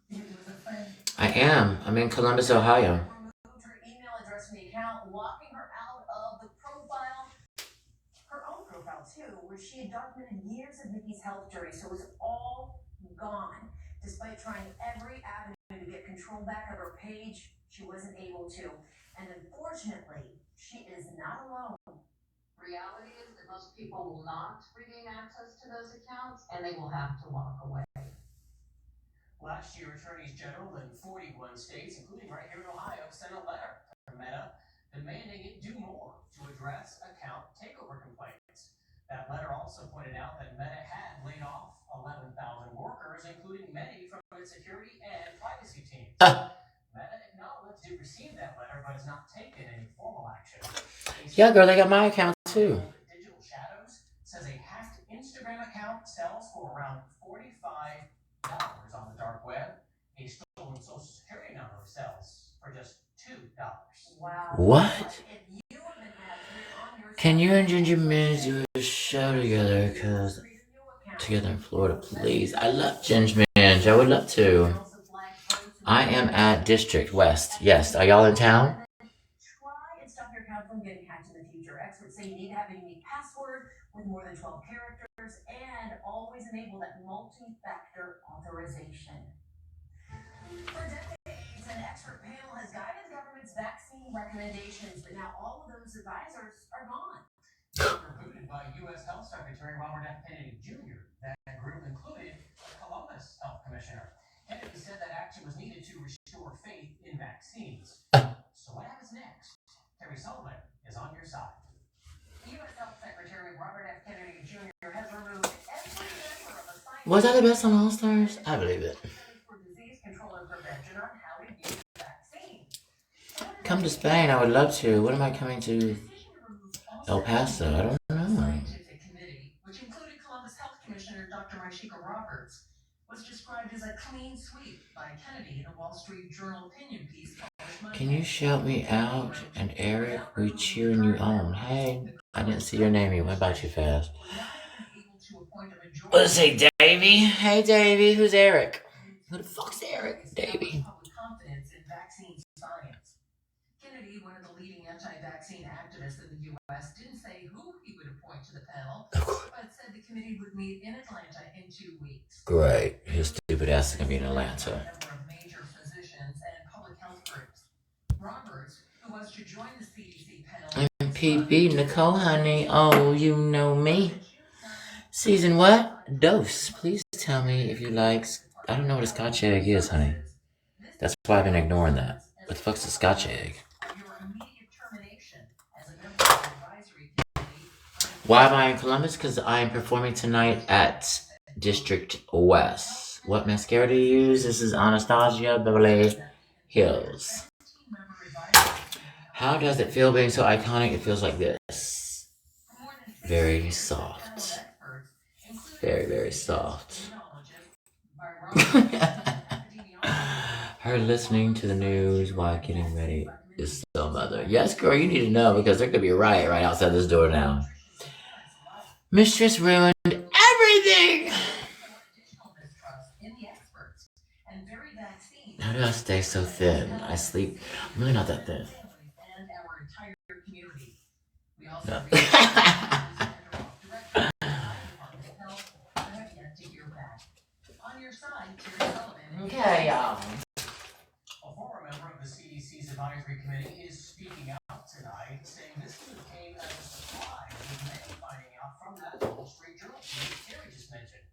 It was a friend. I am. I'm in Columbus, Ohio. Removed her email address from the account, locking her out of the profile. Her own profile too, where she had documented years of Nikki's health journey, so it was all gone. Despite trying every avenue to get control back of her page, she wasn't able to. And unfortunately, she is not alone. Reality is that most people will not regain access to those accounts, and they will have to walk away. Last year, attorneys general in 41 states, including right here in Ohio, sent a letter to Meta demanding it do more to address account takeover complaints. That letter also pointed out that Meta had laid off 11,000 workers, including Meta acknowledged it received that letter, but has not taken any formal action. Yeah, girl, they got my account too. Digital Shadows says a hacked Instagram account sells for around $45 on the dark web. A stolen social security number sells for just $2. Wow. What? If you have been hacked, we're on your Can side. you and Ginger Minge do a show together? Cause together in Florida, please. I love Ginger Minge. I would love to. I am at District West. Yes. Are y'all in town? Try and stop your account from getting hacked in the future. Experts say you need to have a unique password with more than 12 characters and always enable that multi-factor authorization. For decades, an expert panel has guided the government's vaccine recommendations, but now all of those advisors are gone. Rebooted by U.S. Health Secretary Robert F. Kennedy Jr. That group included the Columbus Health Commissioner. Kennedy said that action was needed to restore faith in vaccines. So what happens next? Terry Sullivan is on your side. U.S. Health Secretary Robert F. Kennedy Jr. has removed every member of a science. Was that the best on All Stars? I believe it. For disease control and prevention on how to use vaccines. Come to Spain. I would love to. When am I coming to El Paso? I don't know. Scientific committee, which included Columbus Health Commissioner Dr. Marshika Roberts, was described as a clean sweep by Kennedy in a Wall Street Journal opinion piece published Monday. Can you shout me out? And Eric, we cheering you on. Hey, I didn't see your name. You went by too fast. Let's say Davey. Hey, Davey. Who's Eric? Who the fuck's Eric? Davey. Confidence in vaccine science. Kennedy, one of the leading anti-vaccine activists in the U.S., didn't say who he would appoint to the panel, but said the committee would meet in Atlanta in 2 weeks. Great. His stupid ass is going to be in Atlanta. A number of major physicians and public health groups. Roberts, who was to join the CDC panel... I'm PB, Nicole, honey. Oh, you know me. Season what? Dose. Please tell me if you like... I don't know what a Scotch egg is, honey. That's why I've been ignoring that. What the fuck's a Scotch egg? Why am I in Columbus? Because I am performing tonight at District West. What mascara do you use? This is Anastasia Beverly Hills. How does it feel being so iconic? It feels like this. Very soft. Very, very soft. Her listening to the news while getting ready is so mother. Yes, girl, you need to know because there could be a riot right outside this door now. Mistress ruined everything. How do I stay so thin? I sleep. I'm really not that thin. No. Okay, y'all. A former member of the CDC's advisory committee is speaking out tonight, saying this news came as a surprise, with many finding out from that Wall Street Journal piece Terry just mentioned.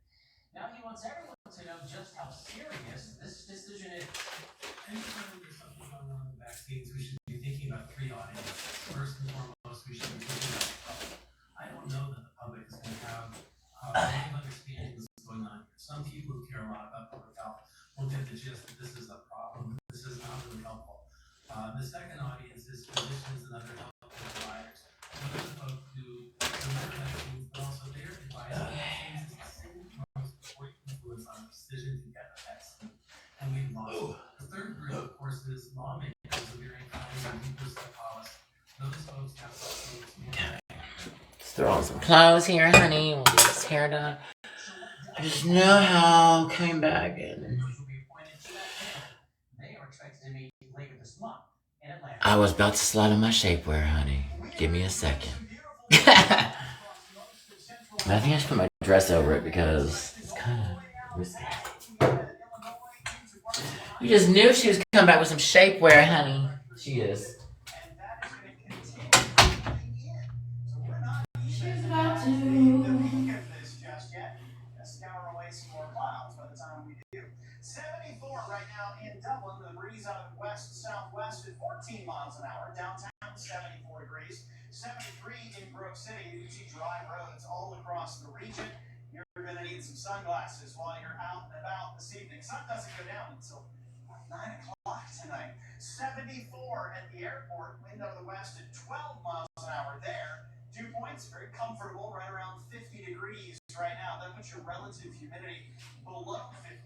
Now he wants everyone to know just how serious this decision is. Anytime there's something going on with vaccines, we should be thinking about three audiences. First and foremost, we should be thinking about the public. I don't know that the public is going to have a lot of understanding what's going on here. Some people who care a lot about public health will get the gist that this is a problem. This is not really helpful. The second audience is physicians and other healthcare providers. Those are the folks who remember vaccines, but also their advice on vaccines is the single most important influence on the decision to get a vaccine. And we've lost. The third group, of course, is lawmakers of varying kinds and people like policy. Those folks have Let's throw on some clothes here, honey. We'll get this hair done. I just know how coming back and I was about to slide on my shapewear, honey. Give me a second. I think I should put my dress over it because it's kind of risky. You just knew she was coming back with some shapewear, honey. She is. She's about to. Scour away some more clouds by the time we do. 74 right now in Dublin, with a breeze out of west-southwest at 14 miles an hour. Downtown, 74 degrees. 73 in Grove City. You can see dry roads all across the region. You're going to need some sunglasses while you're out and about this evening. Sun doesn't go down until 9 o'clock tonight. 74 at the airport, wind out of the west at 12 miles an hour there. Dew points, very comfortable, right around 50 degrees right now. That puts your relative humidity below 50%.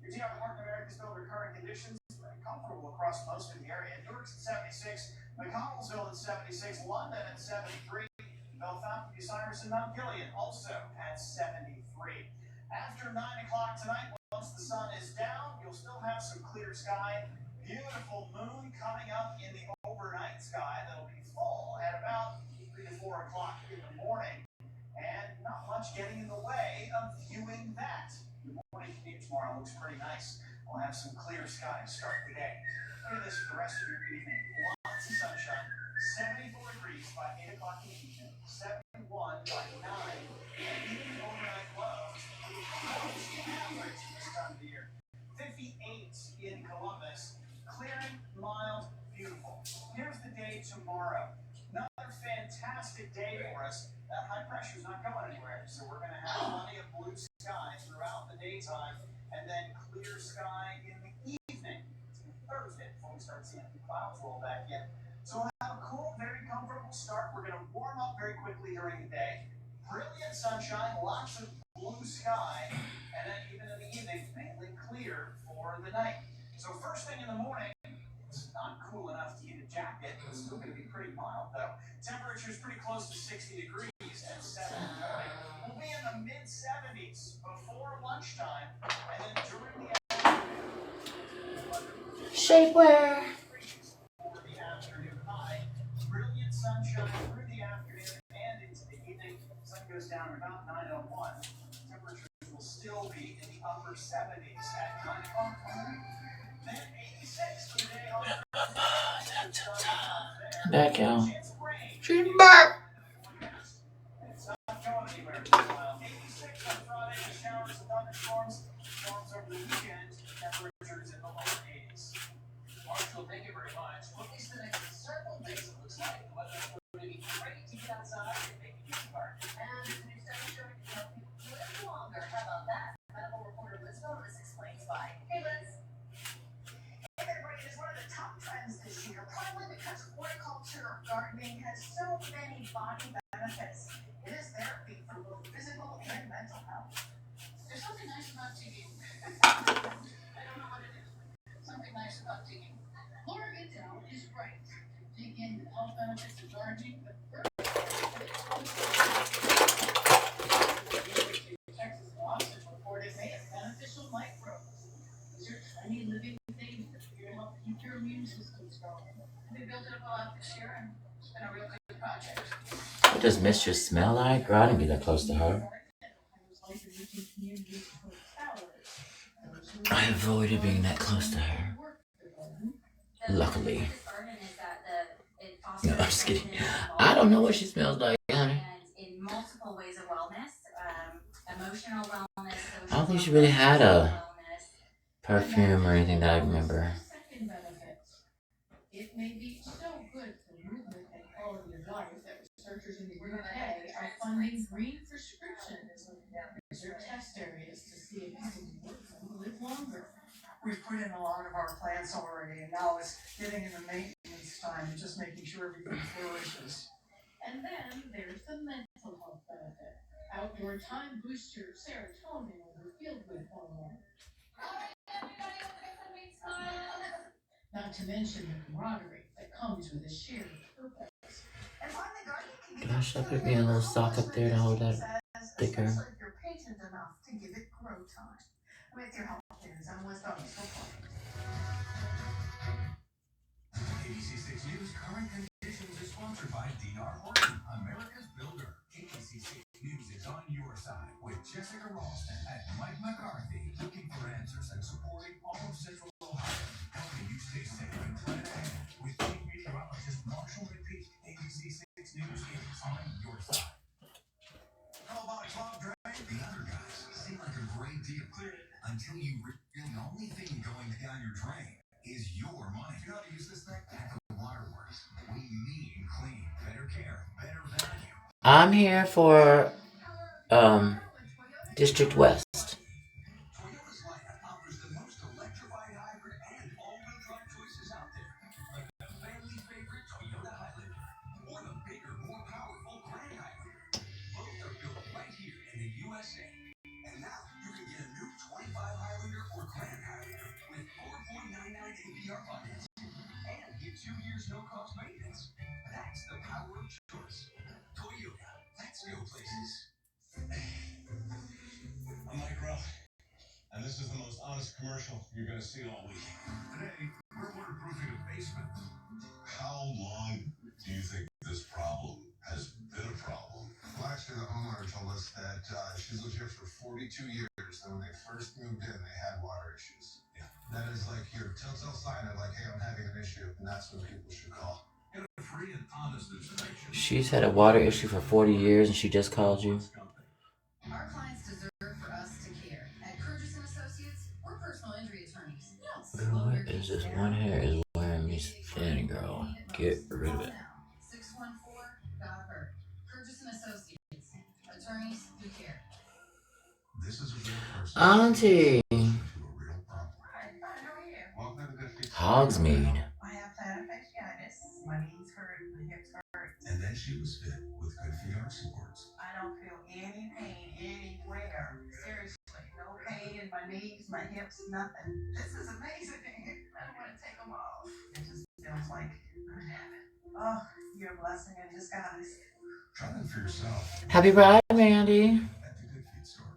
Your DR Martin America's Builder current conditions, very comfortable across most of the area. Newark's at 76, McConnellsville at 76, London at 73. Belfast, Bucyrus, and Mount Gilead also at 73. After 9 o'clock tonight, once the sun is down, you'll still have some clear sky. Beautiful moon coming up in the overnight sky that'll be full at about 3 to 4 o'clock in the morning. And not much getting in the way of viewing that. The morning commute tomorrow looks pretty nice. We'll have some clear sky to start the day. Look at this for the rest of your evening. Lots of sunshine. 74 degrees by 8 o'clock in the evening. 71 by 9. And even the overnight lows. Average this time of the year. 58 in Columbus. Clearing, mild, beautiful. Here's the day tomorrow. Another fantastic day for us. That high pressure is not going anywhere, so we're going to have plenty of blue sky throughout the daytime, and then clear sky in the evening. It's Thursday before we start seeing the clouds roll back in. So we'll have a cool, very comfortable start. We're going to warm up very quickly during the day. Brilliant sunshine, lots of blue sky, and then even in the evening, mainly clear for the night. So first thing in the morning, it's not cool enough to need a jacket. It's still going to be pretty mild, though. Temperature is pretty close to 60 degrees at 7 in the morning. We'll be in the mid-70s before lunchtime, and then during the Shapewear. for the afternoon high. Brilliant sunshine through the afternoon and into the evening. Sun goes down at about 9:01. Temperatures will still be in the upper 70s at 9 o'clock. Then 86 for the day on Back out. She's back. It's not going anywhere for a while. 86 on Friday, the showers and thunderstorms. Storms over the weekend, temperatures in the lower 80s. Marshall, thank you very much. Well, at least the next several days, it looks like the weather's going to be great to get outside and make a use of our. And the new study showing can help people live longer. How about that? Medical reporter Liz Gomez explains why. Hey, Liz. Hey, everybody. It is one of the top trends this year, partly because horticulture or gardening has so many body benefits. It is therapy for both physical and mental health. There's something nice about digging. I don't know what it is. Something nice about digging. Laura Goodell is right. Dig in the health benefits of gardening, but first, Texas lawsuit reported may have beneficial microbes. These are tiny living things that help keep your immune system strong. We built it up a lot this year, and it's been a real good project. What does Mistress smell like? Girl, I didn't get that close to her. I avoided being that close to her. Luckily. No, I'm just kidding. I don't know what she smells like, honey. In multiple ways of wellness, emotional wellness, I don't think she really had a perfume or anything that I remember. It may be so good for movement and quality of life that researchers in the UK are funding green prescriptions. These are test areas to see if you can work and live longer. We've put in a lot of our plants already, and now it's getting in the maintenance time and just making sure everything flourishes. And then there's the mental health benefit. Outdoor time boosts your serotonin or your feel-good hormone. Not to mention the camaraderie that comes with a shared purpose. And finally, gardening can give Gosh, I put me a little sock up there to hold that thicker. especially if you're patient enough to give it grow time. With your help, I'm Liz Gomez. ABC6 News current conditions is sponsored by DR Horton, America's Builder. ABC6 News is on your side with Jessica Ralston and Mike McCarthy, looking for answers and supporting all of Central Ohio, helping you stay safe and plan ahead. With chief meteorologist Marshall McPeak, ABC6 News is on your side. How about a cloud drain? The other guys seem like a great deal. Until you realize the only thing going down your drain is your money. You know how to use this thing? At the Waterworks, we mean clean, better care, better value. I'm here for District West. Toyota's lineup offers the most electrified hybrid no-cost maintenance. That's the power of choice. Toyota. Let's go places. I'm Mike Ruff, and this is the most honest commercial you're going to see all week. Today, we're waterproofing a basement. How long do you think this problem has been a problem? Well, actually, the homeowner told us that she's lived here for 42 years, and when they first moved in, they had water issues. Yeah. That is like your telltale sign of like, hey, I'm having an issue, and that's when people should call. Get a free and honest inspection. She's had a water issue for 40 years and she just called you. Our clients deserve for us to care. At Curtis and Associates, we're personal injury attorneys. What is this? One hair is wearing me thin, girl. Get rid of it. 614-GOT-HURT. Curtis and Associates. Attorneys who care. This is a real person. Auntie. To a real problem. Hi, how are you? Welcome to the Good Feet. Hogsmeade. I have plantar fasciitis. My knees hurt, my hips hurt. And then she was fit with Good Feet arch supports. I don't feel any pain anywhere. Seriously, no pain in my knees, my hips, nothing. This is amazing. I don't want to take them off. It just feels like good heaven. Oh, you're a blessing in disguise. Try them for yourself Happy Pride, Mandy. at the Good Feet store.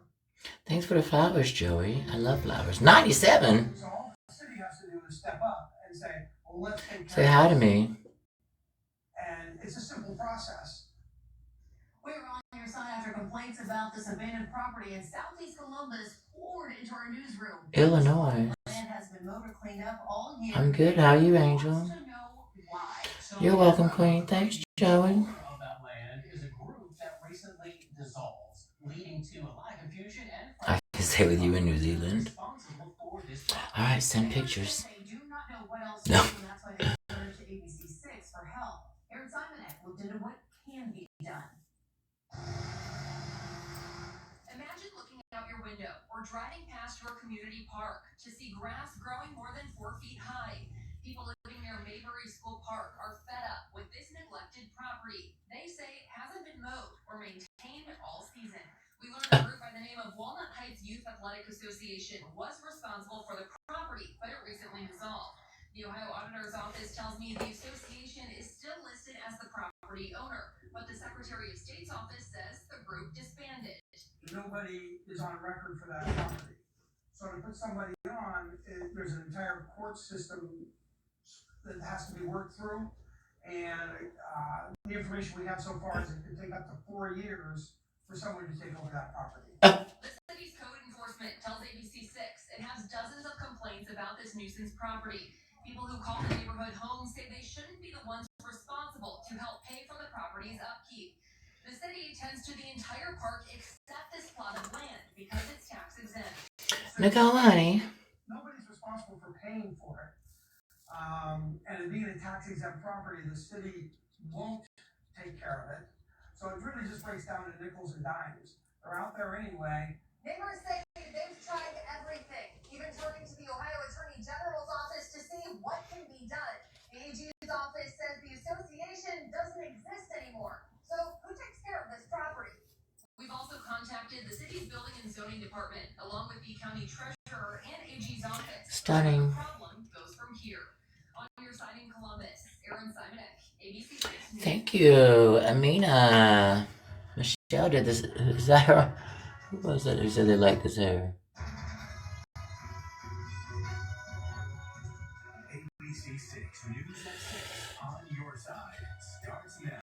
Thanks for the flowers, Joey. I love flowers. 97. So all the city has to do is step up and say, well, let's take Say care hi of to this. me. And it's a simple process. We're on your side after complaints about this abandoned property in Southeast Columbus poured into our newsroom. Illinois. Land has been motor cleaned up all year. I'm good. How are you, Angel? Wants to know why. You're welcome, Queen. Thanks, Joey. Owner of that land is a group that recently dissolved, leading to a lot of confusion and I can stay with you in New Zealand. responsible for this property. Alright, send pictures. They do not know what else No. to do, and that's why they turned to ABC6 for help. Aaron Simonek looked into what can be done. Imagine looking out your window or driving past your community park to see grass growing more than 4 feet high. People living near Maybury School Park are fed up with this neglected property. They say it hasn't been mowed or maintained all season. We learned a group by the name of Walnut Heights Youth Athletic Association was responsible for the property, but it recently dissolved. The Ohio Auditor's Office tells me the association is still listed as the property owner, but the Secretary of State's office says the group disbanded. Nobody is on record for that property. So to put somebody on, there's an entire court system that has to be worked through. And the information we have so far is it could take up to 4 years for someone to take over that property. The city's code enforcement tells ABC6 it has dozens of complaints about this nuisance property. People who call the neighborhood home say they shouldn't be the ones responsible to help pay for the property's upkeep. The city tends to the entire park except this plot of land because it's tax exempt. Nicole, honey. Nobody's responsible for paying for it. And it being a tax exempt property, the city won't take care of it. So it really just breaks down to nickels and dimes. They're out there anyway. Neighbors say they've tried everything, even turning to the Ohio Attorney General's office to see what can be done. The AG's office says the association doesn't exist anymore. So who takes care of this property? We've also contacted the city's building and zoning department, along with the county treasurer and AG's office. Stunning. The problem goes from here. On your side in Columbus, Aaron Simonek, ABC 6 News. Thank you, Amina. Michelle did this. Is that her? Who was it who said they liked this hair? ABC 6 News at 6 on your side starts now.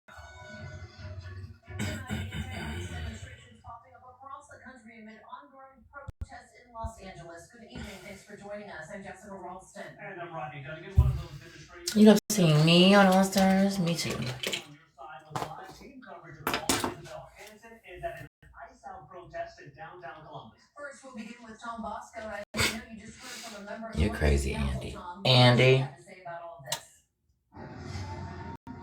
Demonstrations popping up across the country amid ongoing protests in Los Angeles. Good evening. Thanks for joining us. I'm Jessica Ralston. And I'm Rodney Dunnigan, one of those demonstrations. You love seeing me on All Stars? Me too. On your side with live team coverage of all Isabel Hansen is at an ice out protest in downtown Columbus. First, we'll begin with Tom Bosco. I know you just heard from a member of You're the crazy, council, Andy. Tom. Andy. What do you have to say about all of this?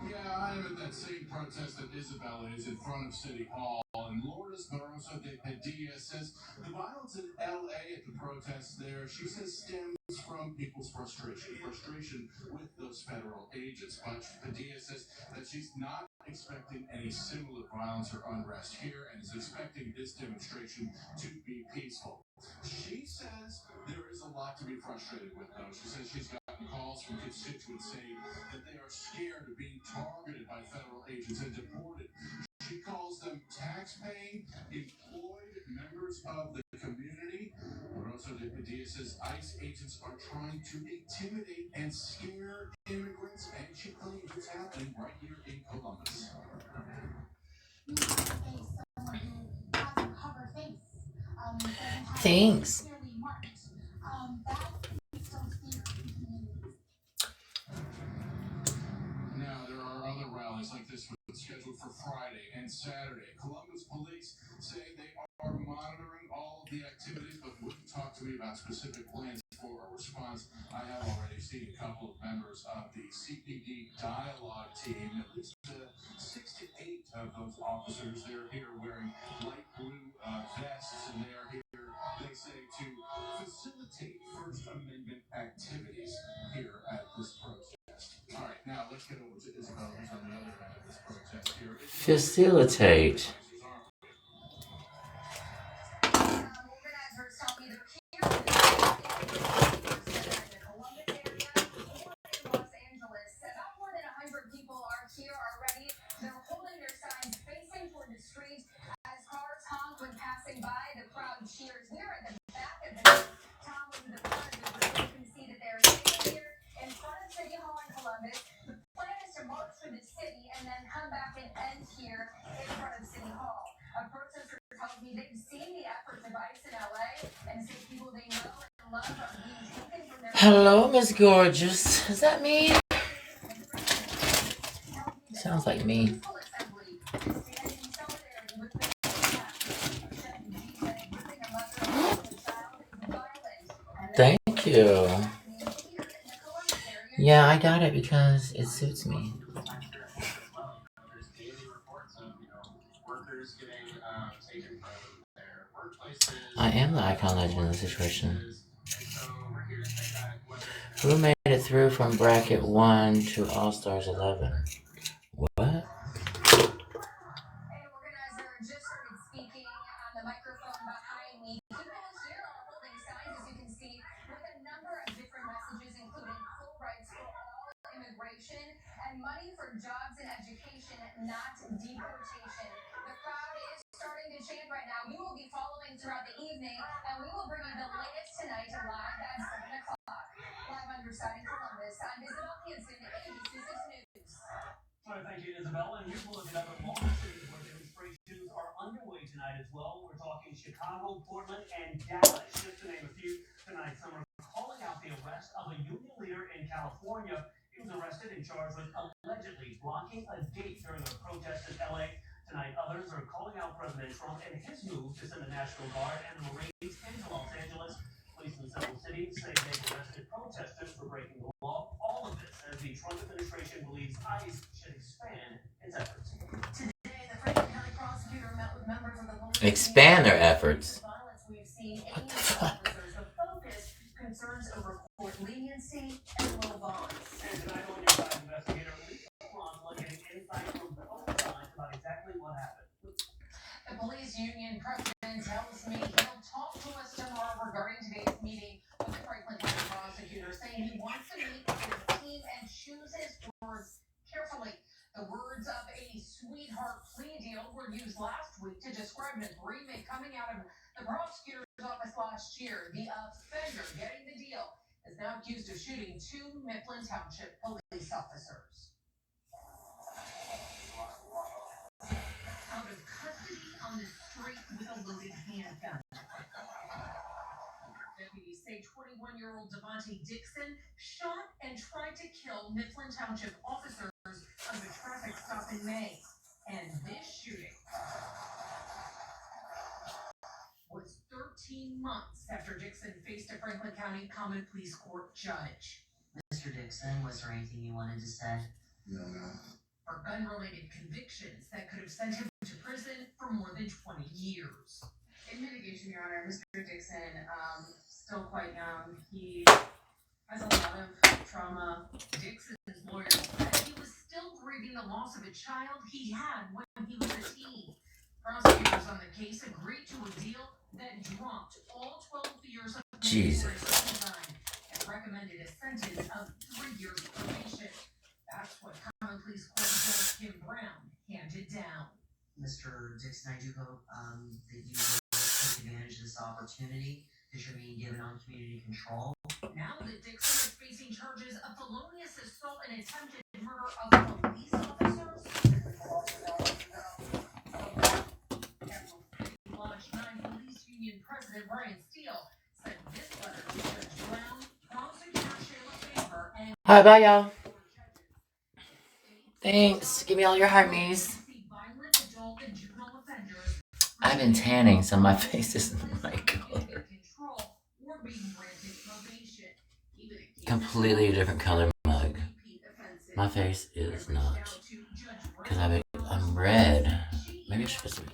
Yeah, I am at that same protest that Isabel is in front of City Hall. And Lourdes Barroso de Padilla says the violence in LA at the protests there, she says, stems from people's frustration with those federal agents. But Padilla says that she's not expecting any similar violence or unrest here and is expecting this demonstration to be peaceful. She says there is a lot to be frustrated with, though. She says she's got Calls from constituents say that they are scared of being targeted by federal agents and deported. She calls them tax-paying, employed members of the community. Rosa de Padilla says ICE agents are trying to intimidate and scare immigrants, and she claims it's happening right here in Columbus. Thanks. Now, there are other rallies like this one scheduled for Friday and Saturday. Columbus police say they are monitoring all of the activities, but wouldn't talk to me about specific plans for a response. I have already seen a couple of members of the CPD dialogue team, at least 6 to 8 of those officers. They're here wearing light blue vests, and they are here, they say, to facilitate First Amendment activities here at this protest. All right, now let's get over to Isabel, who's on the other end of this protest here. Facilitate. Organizers tell me they're here in the Columbus area or in Los Angeles. About more than 100 people are here already. They're holding their signs facing toward the street as cars honk when passing by. The crowd cheers. We're at the back of the Tom was in the front of the group. You can see that they're sitting here in front of City Hall in Columbus. The plan is to march through the city and then come back and end here in front of City Hall. A protester tells me they've seen the efforts of ICE in LA and say people they know and love are being taken from their Hello, Miss Gorgeous. Is that me? Sounds like me. Thank you. Yeah, I got it because it suits me. I am the icon legend in this situation. Who made it through from bracket 1 to All Stars 11? What? An organizer just started speaking on the microphone behind me. People here are holding signs, as you can see, with a number of different messages, including full rights for all, immigration, and money for jobs and education, not deportation. The crowd is starting to chant right now. We will be following throughout the evening, and we will bring you the latest tonight live at 7 o'clock. Live on your side in Columbus, I'm Isabel Hansen, ABC 6 News. All right, thank you, Isabel. And here's a look at other large cities where demonstrations are underway tonight as well. We're talking Chicago, Portland, and Dallas, just to name a few. Tonight, some are calling out the arrest of a union leader in California. He was arrested and charged with allegedly blocking a gate during a protest in LA. Tonight, others are calling out President Trump and his move to send the National Guard and the Marines into Los Angeles. Police in several cities say they've arrested protesters for breaking the law. All of this as the Trump administration believes ICE should expand its efforts. Today, the Franklin County prosecutor met with members of the police. Expand their efforts. Violence we've seen in officers. The focus concerns over court leniency and low bonds. And tonight on your side, investigator Lisa Ron's getting insight from both sides about exactly what happened. The police union president tells me he'll talk to us tomorrow regarding today's meeting with the Franklin County prosecutor, saying he wants to meet with his team and choose his words carefully. The words of a sweetheart plea deal were used last week to describe an agreement coming out of the prosecutor's office last year. The offender getting the deal is now accused of shooting 2 Mifflin Township police officers. Out of custody on the street with a loaded handgun. Deputies say 21-year-old Devontae Dixon shot and tried to kill Mifflin Township officers of a traffic stop in May. And this shooting was 13 months after Dixon faced a Franklin County Common Pleas Court judge. Mr. Dixon, was there anything you wanted to say? No. For gun-related convictions that could have sent him to prison for more than 20 years. In mitigation, Your Honor, Mr. Dixon, still quite young. He has a lot of trauma. Dixon's lawyer said he was still grieving the loss of a child he had when he was a teen. Prosecutors on the case agreed to a deal that dropped all 12 years of Jesus. prison time and recommended a sentence of 3 years probation. That's what Common Pleas Court Judge Kim Brown handed down. Mr. Dixon, I do hope that you will take advantage of this opportunity because you're being given on community control. Now that Dixon is facing charges of felonious assault and attempted murder of police officers. March 9, Police Union President Brian Steele sent this letter to Judge Brown, prosecutor Shayla Faber, and All right, bye, y'all. Thanks. Give me all your heart me's. I've been tanning, so my face isn't my color. Completely different color mug. My face is not. Because I'm red. Maybe I should put some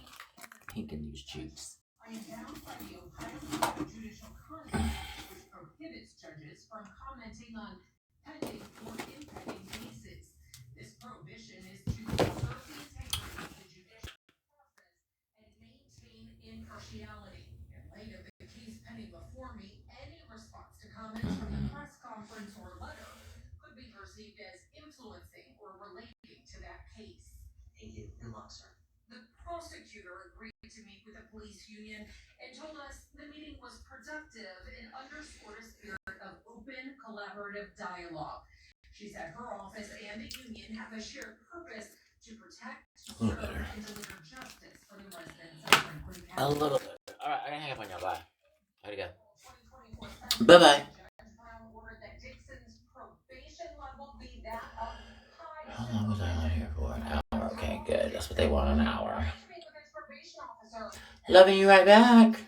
pink in these cheeks. I am bound by the Ohio Code of Judicial Conduct, which prohibits judges from commenting on pending or impending cases. This prohibition is to preserve the integrity of the judicial process and maintain impartiality. In light of the case pending before me, any response to comments from the press conference or letter could be perceived as influencing or relating to that case. Thank you. Good luck, sir. The prosecutor agreed to meet with the police union and told us the meeting was productive and underscored a spirit of open, collaborative dialogue. She said her office and the union have a shared purpose to protect, serve, and deliver justice for the residents of Franklin County. A little bit. All right, I gotta hang up on y'all. Bye. Gotta go. Bye-bye. Judge Brown ordered that Dixon's probation level be that of high. How long was I on here for? An hour. Okay, good. That's what they want, an hour. Loving you right back.